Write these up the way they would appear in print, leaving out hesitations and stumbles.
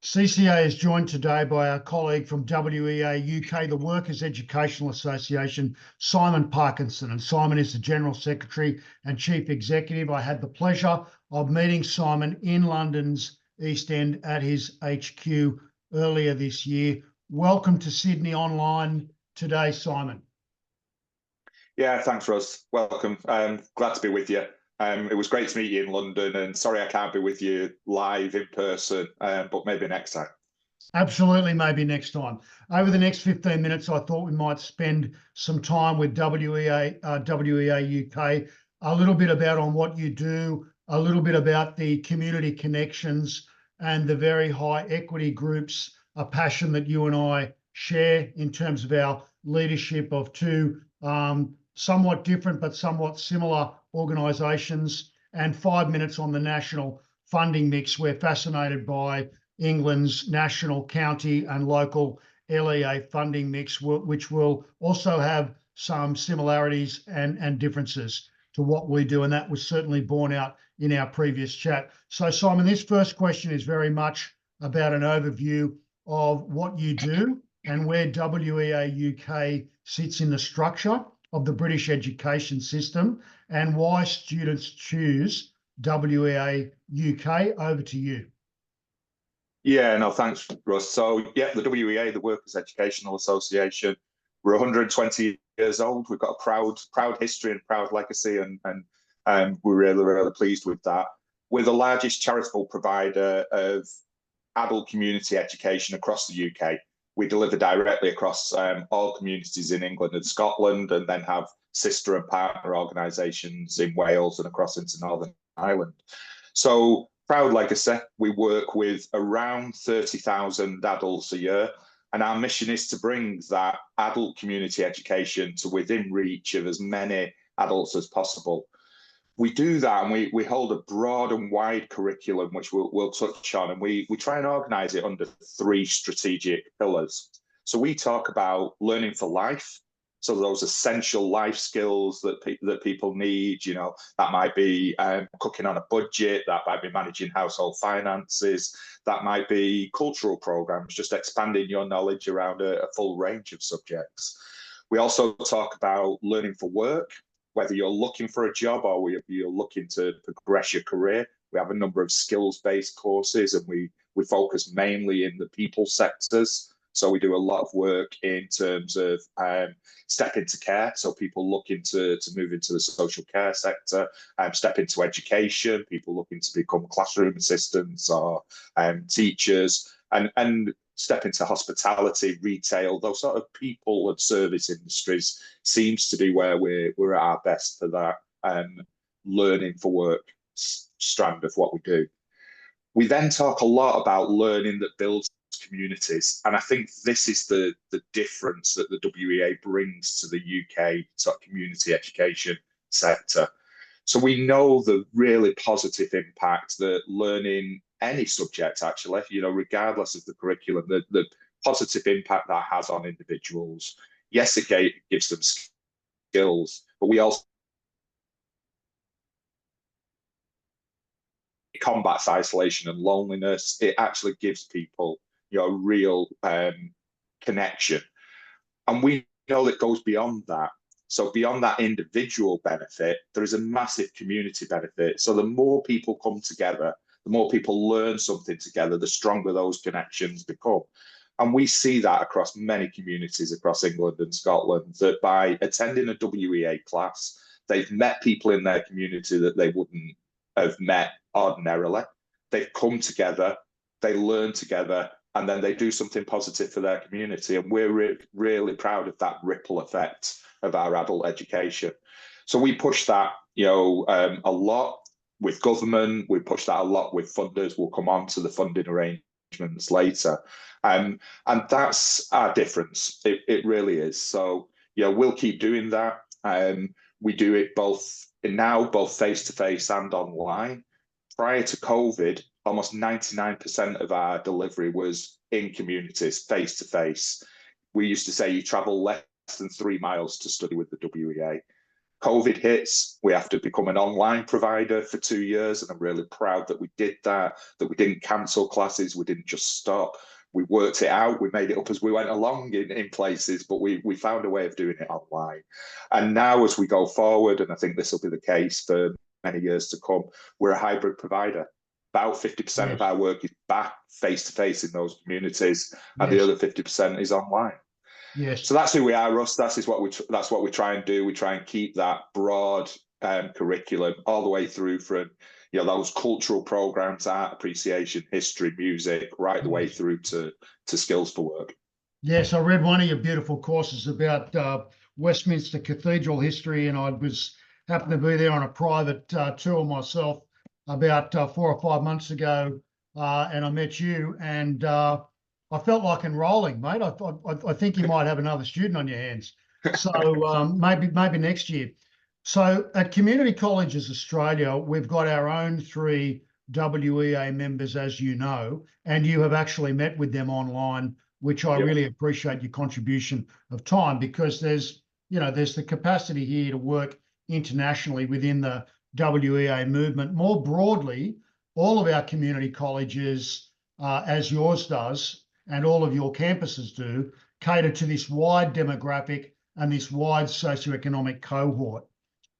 CCA is joined today by our colleague from WEA UK, the Workers' Educational Association, Simon Parkinson. And Simon is the General Secretary and Chief Executive. I had the pleasure of meeting Simon in London's East End at his HQ earlier this year. Welcome to Sydney Online today, Simon. Yeah, thanks, Russ. Welcome. Glad to be with you. It was great to meet you in London, and sorry I can't be with you live in person, but maybe next time. Absolutely, maybe next time. Over the next 15 minutes, I thought we might spend some time with WEA UK, a little bit about on what you do, a little bit about the community connections and the very high equity groups, a passion that you and I share in terms of our leadership of two somewhat different but somewhat similar organisations, and 5 minutes on the national funding mix. We're fascinated by England's national, county and local LEA funding mix, which will also have some similarities and differences to what we do, and that was certainly borne out in our previous chat. So Simon, this first question is very much about an overview of what you do and where WEA UK sits in the structure of the British education system and why students choose WEA UK. Over to you. Yeah, no, thanks, Russ. So, yeah, the WEA, the Workers' Educational Association, we're 120 years old. We've got a proud history and proud legacy, and we're really pleased with that. We're the largest charitable provider of adult community education across the UK. We deliver directly across all communities in England and Scotland, and then have sister and partner organisations in Wales and across into Northern Ireland. So, proud legacy. We work with around 30,000 adults a year, and our mission is to bring that adult community education to within reach of as many adults as possible. We do that, and we hold a broad and wide curriculum, which we'll touch on, and we try and organise it under 3 strategic pillars. So we talk about learning for life, so those essential life skills that people need. You know, that might be cooking on a budget, that might be managing household finances, that might be cultural programmes, just expanding your knowledge around a full range of subjects. We also talk about learning for work, whether you're looking for a job or you're looking to progress your career. We have a number of skills-based courses, and we focus mainly in the people sectors. So we do a lot of work in terms of step into care, so people looking to move into the social care sector, step into education, people looking to become classroom assistants or teachers, and step into hospitality, retail, those sort of people and service industries seems to be where we're at our best for that learning for work strand of what we do. We then talk a lot about learning that builds communities, and I think this is the difference that the WEA brings to the UK sort of community education sector. So we know the really positive impact that learning any subject, actually, you know, regardless of the curriculum, the positive impact that has on individuals. Yes, it gives them skills, but we also combats isolation and loneliness. It actually gives people, you know, a real connection. And we know it goes beyond that. So beyond that individual benefit, there is a massive community benefit. So the more people come together, the more people learn something together, the stronger those connections become. And we see that across many communities across England and Scotland, that by attending a WEA class, they've met people in their community that they wouldn't have met ordinarily. They've come together, they learn together, and then they do something positive for their community. And we're really proud of that ripple effect of our adult education. So we push that, you know, a lot with government. We push that a lot with funders. We'll come on to the funding arrangements later. And that's our difference. It really is. So, you know, we'll keep doing that. We do it both face-to-face and online. Prior to COVID, almost 99% of our delivery was in communities, face-to-face. We used to say you travel less than 3 miles to study with the WEA. COVID hits, we have to become an online provider for 2 years, and I'm really proud that we did that we didn't cancel classes, we didn't just stop. We worked it out, we made it up as we went along in places, but we found a way of doing it online. And now as we go forward, and I think this will be the case for many years to come, we're a hybrid provider. About 50% of our work is back face-to-face in those communities, and the other 50% is online. Yes. So that's who we are, Russ. That's what we try and do. We try and keep that broad curriculum all the way through from those cultural programs, art appreciation, history, music, right the way through to skills for work. Yes, I read one of your beautiful courses about Westminster Cathedral history, and happened to be there on a private tour myself about 4 or 5 months ago, and I met you, and I felt like enrolling, mate. I think you might have another student on your hands. So maybe next year. So at Community Colleges Australia, we've got our own 3 WEA members, as you know, and you have actually met with them online, which I really appreciate your contribution of time, because there's the capacity here to work internationally within the WEA movement. More broadly, all of our community colleges, as yours does, and all of your campuses do, cater to this wide demographic and this wide socioeconomic cohort.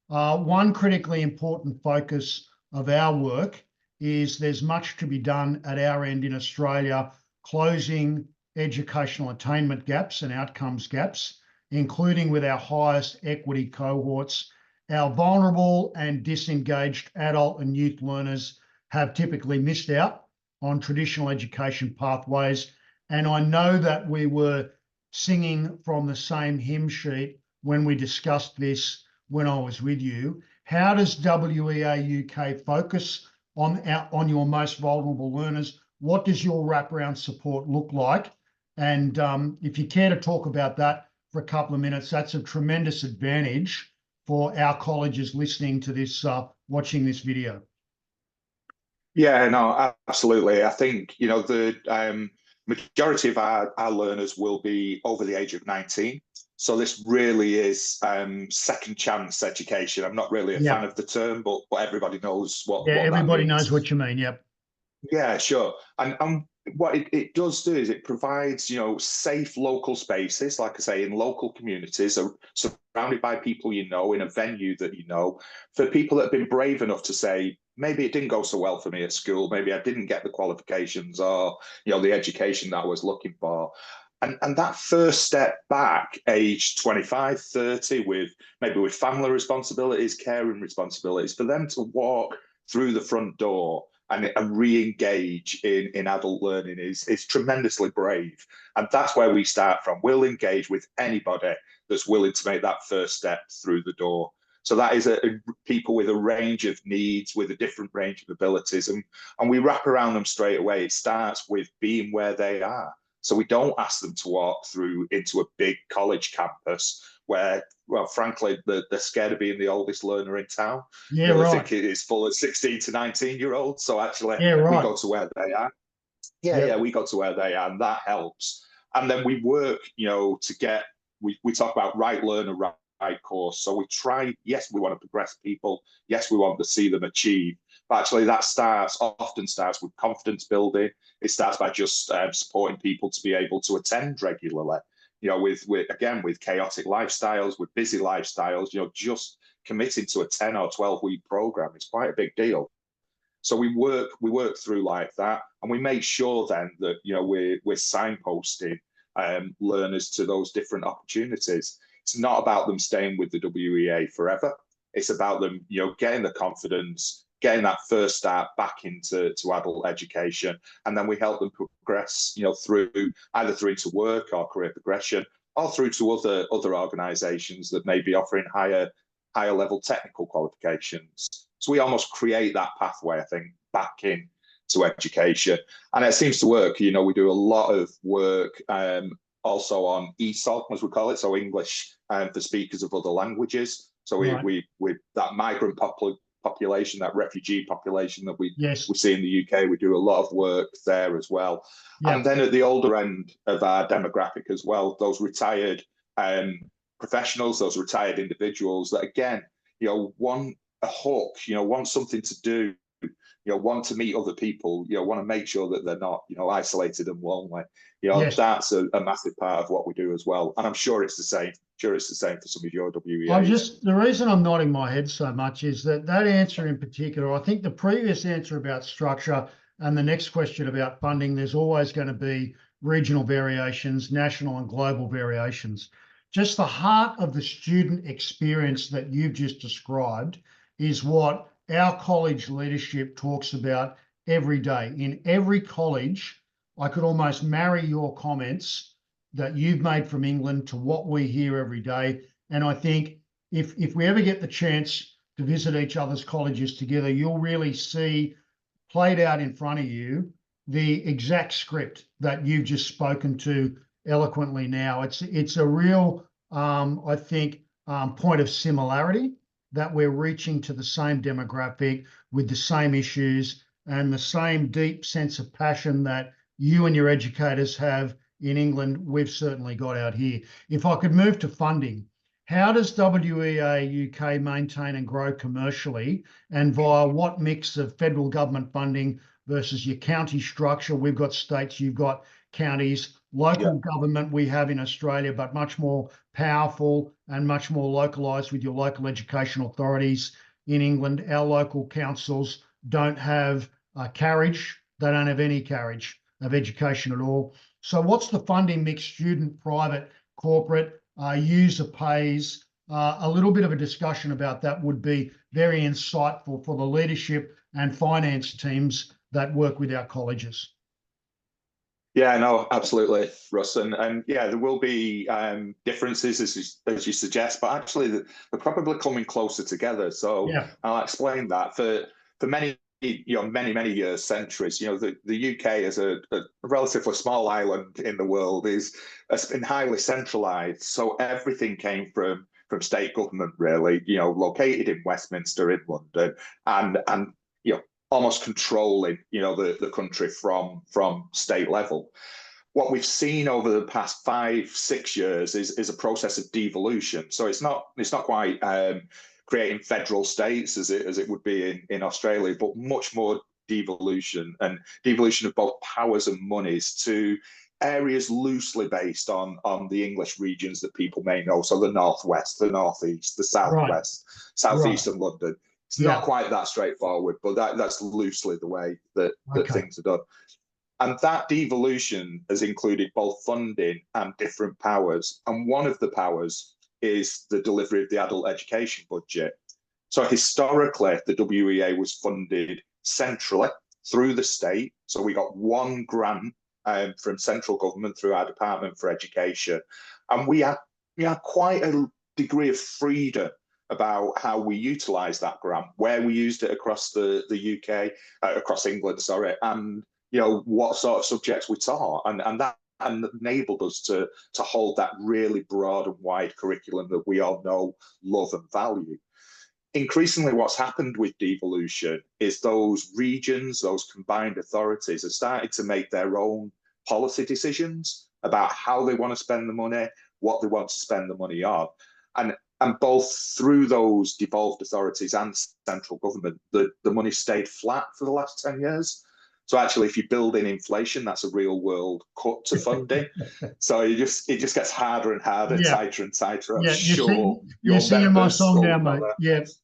One critically important focus of our work is there's much to be done at our end in Australia, closing educational attainment gaps and outcomes gaps, including with our highest equity cohorts. Our vulnerable and disengaged adult and youth learners have typically missed out on traditional education pathways. And I know that we were singing from the same hymn sheet when we discussed this when I was with you. How does WEA UK focus on your most vulnerable learners? What does your wraparound support look like? And if you care to talk about that for a couple of minutes, that's a tremendous advantage for our colleges listening to this, watching this video. Yeah, no, absolutely. I think, the majority of our learners will be over the age of 19. So this really is second chance education. I'm not really a fan of the term, but everybody knows what everybody that means. knows what you mean. Yep. Yeah, sure. And what it does do is it provides, safe local spaces, like I say, in local communities, surrounded by people in a venue that for people that have been brave enough to say, maybe it didn't go so well for me at school, maybe I didn't get the qualifications or, the education that I was looking for. And that first step back, age 25, 30, with family responsibilities, caring responsibilities, for them to walk through the front door and re-engage in adult learning is tremendously brave. And that's where we start from. We'll engage with anybody that's willing to make that first step through the door. So that is people with a range of needs, with a different range of abilities, and we wrap around them straight away. It starts with being where they are. So we don't ask them to walk through into a big college campus where, well, frankly, they're scared of being the oldest learner in town. Yeah, right. Think it is full of 16 to 19-year-olds. So actually, we go to where they are. Yeah, we go to where they are, and that helps. And then we work, to get, we talk about right learner, right course. So we try, yes, we want to progress people. Yes, we want to see them achieve. But actually, that often starts with confidence building. It starts by just supporting people to be able to attend regularly. With chaotic lifestyles, with busy lifestyles, just committing to a 10 or 12-week program is quite a big deal. So we work through like that, and we make sure then that we're signposting learners to those different opportunities. It's not about them staying with the WEA forever. It's about them, getting the confidence, getting that first start back into adult education, and then we help them progress, through into work or career progression, or through to other organisations that may be offering higher level technical qualifications. So we almost create that pathway, I think, back in to education, and it seems to work. We do a lot of work also on ESOL, as we call it, so English for speakers of other languages. So we that migrant population, that refugee population that we see in the UK, we do a lot of work there as well. And then at the older end of our demographic as well, those retired professionals, those retired individuals that, again, want a hook, want something to do, want to meet other people, want to make sure that they're not, isolated and lonely. Yes. That's a massive part of what we do as well. And I'm sure it's the same. For some of your WEAs. The reason I'm nodding my head so much is that answer in particular, I think the previous answer about structure and the next question about funding, there's always going to be regional variations, national and global variations. Just the heart of the student experience that you've just described is what our college leadership talks about every day. In every college, I could almost marry your comments that you've made from England to what we hear every day. And I think if we ever get the chance to visit each other's colleges together, you'll really see played out in front of you the exact script that you've just spoken to eloquently now. It's a real, I think, point of similarity that we're reaching to the same demographic with the same issues and the same deep sense of passion that you and your educators have in England, we've certainly got out here. If I could move to funding, how does WEA UK maintain and grow commercially, and via what mix of federal government funding versus your county structure? We've got states, you've got counties, local government we have in Australia, but much more powerful and much more localised with your local education authorities. In England, our local councils don't have carriage. They don't have any carriage of education at all. So what's the funding mix, student, private, corporate, user pays? A little bit of a discussion about that would be very insightful for the leadership and finance teams that work with our colleges. Yeah, no, absolutely, Russ. And yeah, there will be differences as you suggest, but actually they're probably coming closer together. So yeah. I'll explain that. For many years, centuries, the UK as a relatively small island in the world has been highly centralised. So everything came from state government, really, located in Westminster in London, and almost controlling, the country from state level. What we've seen over the past 5-6 years is a process of devolution. So it's not quite creating federal states as it would be in Australia, but much more devolution of both powers and monies to areas loosely based on the English regions that people may know. So the Northwest, the Northeast, the Southwest, Southeast and London. It's not quite that straightforward, but that's loosely the way that things are done. And that devolution has included both funding and different powers. And one of the powers is the delivery of the adult education budget. So historically, the WEA was funded centrally through the state. So we got one grant from central government through our Department for Education. And we had quite a degree of freedom about how we utilised that grant, where we used it across the UK, across England, sorry, and what sort of subjects we taught, and that enabled us to hold that really broad and wide curriculum that we all know, love, and value. Increasingly, what's happened with devolution is those regions, those combined authorities, have started to make their own policy decisions about how they want to spend the money, what they want to spend the money on, and both through those devolved authorities and central government, the money stayed flat for the last 10 years. So actually, if you build in inflation, that's a real world cut to funding. So it just gets harder and harder, tighter and tighter. I'm sure you're singing my song now, mate.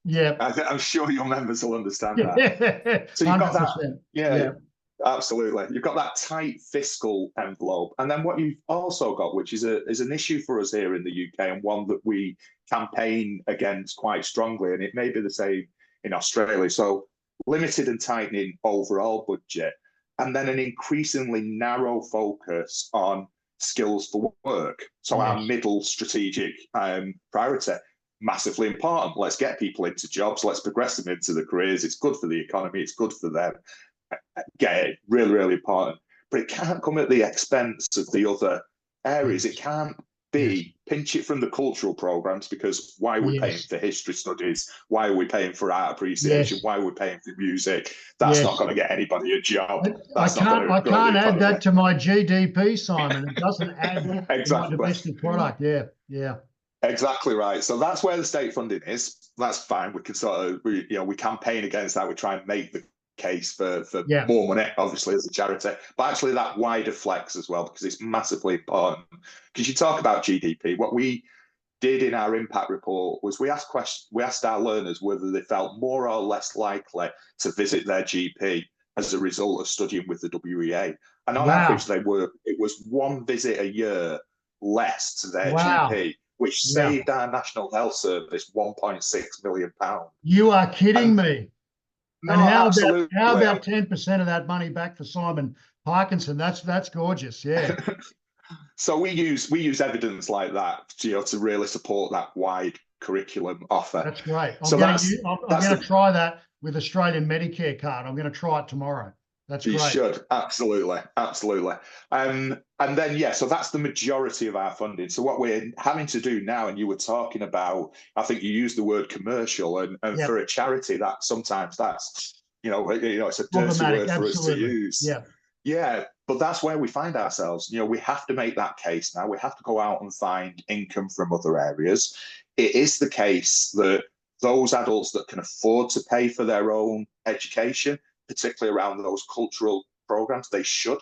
Yeah. I'm sure your members will understand that. So you've got that. Yeah. Absolutely. You've got that tight fiscal envelope. And then what you've also got, which is an issue for us here in the UK, and one that we campaign against quite strongly, and it may be the same in Australia. So limited and tightening overall budget, and then an increasingly narrow focus on skills for work. So our middle strategic priority, massively important. Let's get people into jobs. Let's progress them into the careers. It's good for the economy. It's good for them. Get it, really, really important. But it can't come at the expense of the other areas. It can't be pinch it from the cultural programs, because why are we paying for history studies? Why are we paying for art appreciation? Why are we paying for music? That's not going to get anybody a job. I can't add that to my GDP, Simon. It doesn't add to my domestic product. Yeah. Exactly right. So that's where the state funding is. That's fine. We can we campaign against that. We try and make the case for Yeah, more money, obviously, as a charity, but actually that wider flex as well, because it's massively important. Because you talk about GDP, what we did in our impact report was we asked our learners whether they felt more or less likely to visit their GP as a result of studying with the WEA. And on average, wow, it was one visit a year less to their wow, GP, which yeah. saved our National Health Service £1.6 million. You are kidding And me. no, And how absolutely. about 10% of that money back for Simon Parkinson? That's gorgeous. Yeah, So we use evidence like that, to really support that wide curriculum offer. that's great. So I'm that's going to the try that with Australian Medicare card. I'm going to try it tomorrow. That's You great. should, absolutely, absolutely. And then, yeah, so that's the majority of our funding. So what we're having to do now, and you were talking about, I think you used the word commercial, and Yep. for a charity, that sometimes that's, it's a dirty Problematic. word for us to Absolutely. use. Yeah. Yeah, but that's where we find ourselves. We have to make that case now. We have to go out and find income from other areas. It is the case that those adults that can afford to pay for their own education, particularly around those cultural programs, they should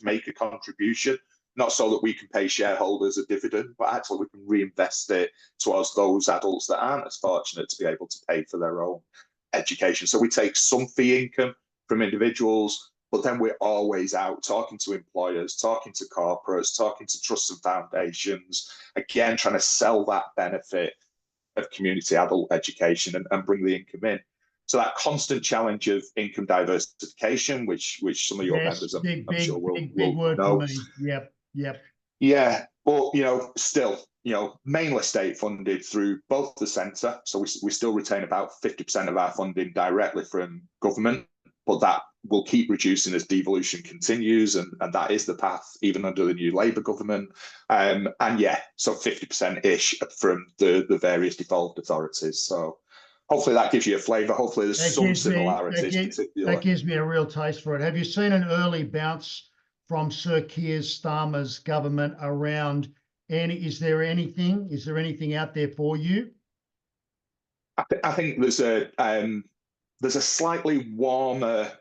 make a contribution, not so that we can pay shareholders a dividend, but actually we can reinvest it towards those adults that aren't as fortunate to be able to pay for their own education. So we take some fee income from individuals, but then we're always out talking to employers, talking to corporates, talking to trusts and foundations, again, trying to sell that benefit of community adult education and bring the income in. So that constant challenge of income diversification, which some of your Yes. members, Big, I'm sure big, will big, big word for know. me. Yep. Yep. Yeah, but still, mainly state funded through both the centre. So we still retain about 50% of our funding directly from government, but that will keep reducing as devolution continues, and that is the path even under the new Labour government. And yeah, so 50% ish from the various devolved authorities. So hopefully that gives you a flavour. Hopefully there's That some gives me similarities, that particularly. gives me a real taste for it. Have you seen an early bounce from Sir Keir Starmer's government around any? Is there anything? Is there anything out there for you? I think there's a slightly warmer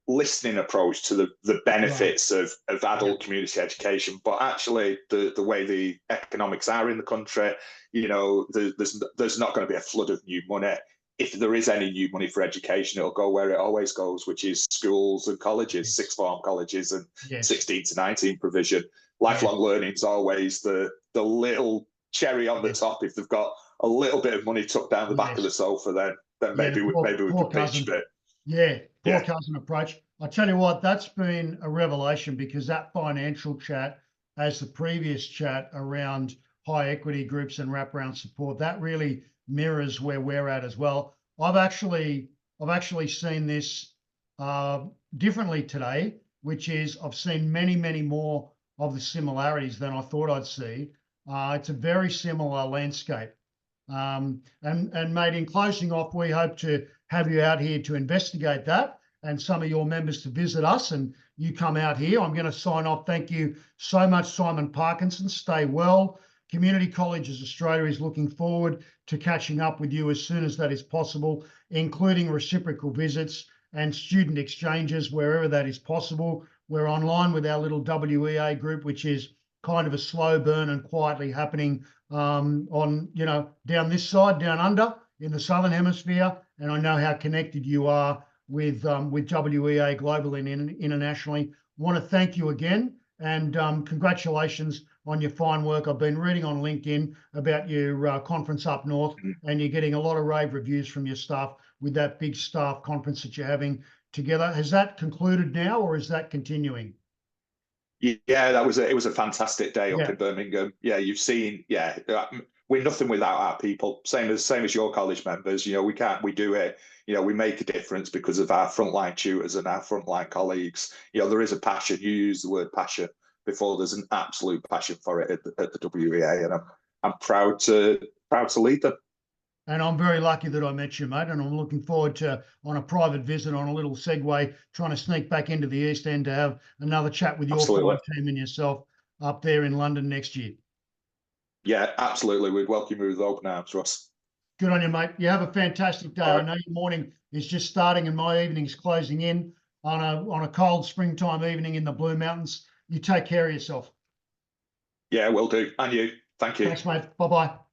listening approach to the Right. benefits of Yeah. adult community education, but actually the way the economics are in the country, there's not going to be a flood of new money. If there is any new money for education, it'll go where it always goes, which is schools and colleges, Yes. sixth form colleges, and Yes. 16 to 19 provision. Lifelong Yes. learning is always the little cherry on the Yes. top. If they've got a little bit of money tucked down the back of the Yes. sofa, then Yeah. The maybe we poor could pitch a cousin. bit. Yeah. Poor Yeah, cousin approach. I tell you what, that's been a revelation, because that financial chat, as the previous chat around high equity groups and wraparound support, that really mirrors where we're at as well. I've actually seen this uh, differently today, which is I've seen many more of the similarities than I thought I'd see. It's a very similar landscape. And mate, in closing off, we hope to have you out here to investigate that, and some of your members to visit us, and you come out here. I'm going to sign off. Thank you so much, Simon Parkinson. Stay well. Community Colleges Australia is looking forward to catching up with you as soon as that is possible, including reciprocal visits and student exchanges wherever that is possible. We're online with our little WEA group, which is kind of a slow burn and quietly happening on, down this side, down under in the Southern Hemisphere. And I know how connected you are with WEA globally and internationally. I want to thank you again, and congratulations on your fine work. I've been reading on LinkedIn about your conference up north, and you're getting a lot of rave reviews from your staff with that big staff conference that you're having together. Has that concluded now, or is that continuing? Yeah, it was a fantastic day up Yeah. in Birmingham. Yeah, you've seen. Yeah, we're nothing without our people. Same as your college members. We do it. We make a difference because of our frontline tutors and our frontline colleagues. There is a passion. You use the word passion before. There's an absolute passion for it at the WEA, and I'm proud to lead them. And I'm very lucky that I met you, mate. And I'm looking forward to, on a private visit, on a little segue, trying to sneak back into the East End to have another chat with your fine Absolutely. team and yourself up there in London next year. Yeah, absolutely. We'd welcome you with open arms, Ross. Good on you, mate. You have a fantastic day. All I right. know your morning is just starting and my evening's closing in on a cold springtime evening in the Blue Mountains. You take care of yourself. Yeah, will do. And you. Thank you. Thanks, mate. Bye-bye.